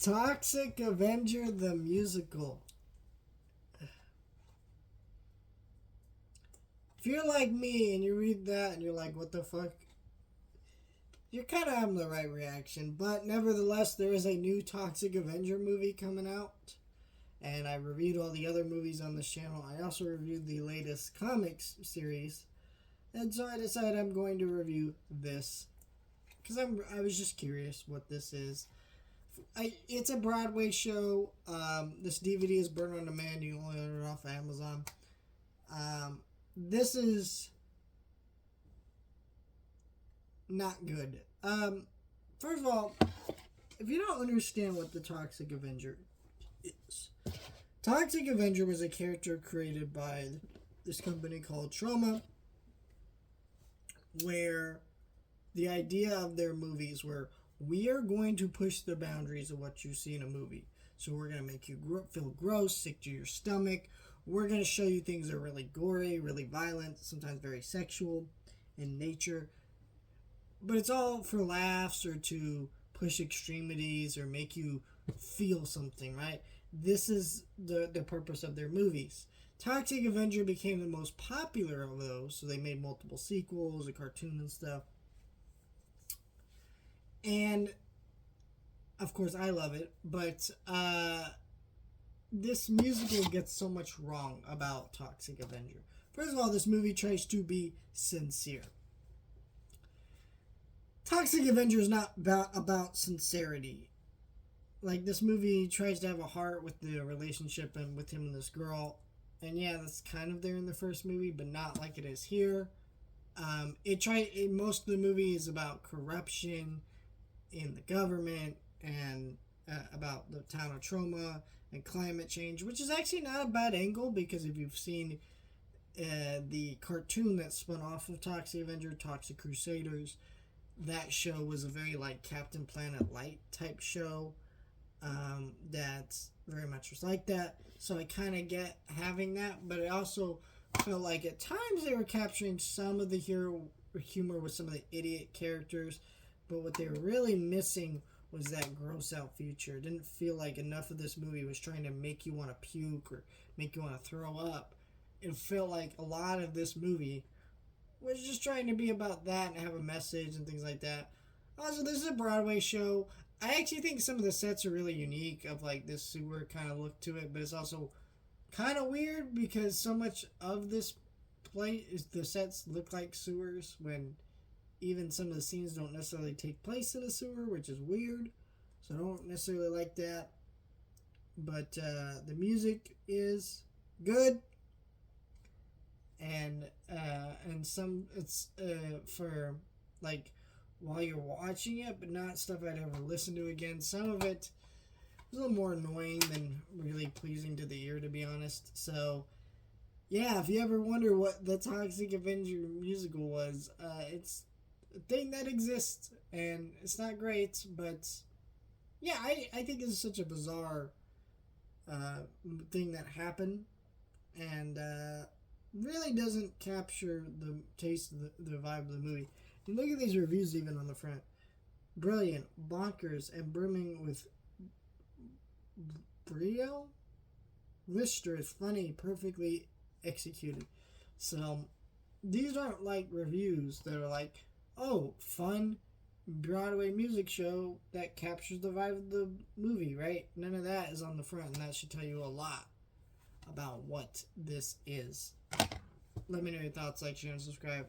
Toxic Avenger the musical. If you're like me and you read that and you're like, what the fuck? You're kind of having the right reaction. But nevertheless, there is a new Toxic Avenger movie coming out. And I reviewed all the other movies on this channel. I also reviewed the latest comics series. And so I decided I'm going to review this. Because I was just curious what this is. It's a Broadway show. This DVD is burnt on demand. You can only order it off Amazon. This is not good. First of all, if you don't understand what the Toxic Avenger is, Toxic Avenger was a character created by this company called Trauma, where the idea of their movies were, we are going to push the boundaries of what you see in a movie. So we're going to make you feel gross, sick to your stomach. We're going to show you things that are really gory, really violent, sometimes very sexual in nature. But it's all for laughs or to push extremities or make you feel something, right? This is the purpose of their movies. Toxic Avenger became the most popular of those, so they made multiple sequels, a cartoon and stuff. And, of course, I love it, but this musical gets so much wrong about Toxic Avenger. First of all, this movie tries to be sincere. Toxic Avenger is not about sincerity. Like, this movie tries to have a heart with the relationship and with him and this girl. And yeah, that's kind of there in the first movie, but not like it is here. Most of the movie is about corruption in the government and about the town of Trauma and climate change, which is actually not a bad angle, because if you've seen the cartoon that spun off of Toxic Avenger, Toxic Crusaders, that show was a very like Captain Planet Light type show that's very much was like that. So I kind of get having that, but I also felt like at times they were capturing some of the humor with some of the idiot characters, but what they were really missing was that gross out future. It didn't feel like enough of this movie was trying to make you want to puke or make you want to throw up. It felt like a lot of this movie was just trying to be about that and have a message and things like that. Also, this is a Broadway show. I actually think some of the sets are really unique, of like this sewer kind of look to it, but it's also kind of weird because so much of this play is the sets look like sewers when even some of the scenes don't necessarily take place in a sewer, which is weird. So I don't necessarily like that. But the music is good. And some it's for like while you're watching it, but not stuff I'd ever listen to again. Some of it was a little more annoying than really pleasing to the ear, to be honest. So yeah, if you ever wonder what the Toxic Avenger musical was, it's a thing that exists, and it's not great, but yeah, I think it's such a bizarre thing that happened, and really doesn't capture the taste of the vibe of the movie. And look at these reviews even on the front. Brilliant, bonkers, and brimming with brio? Listerous, funny, perfectly executed. So, these aren't like reviews that are like, oh, fun Broadway music show that captures the vibe of the movie, right? None of that is on the front, and that should tell you a lot about what this is. Let me know your thoughts, like, share, and subscribe.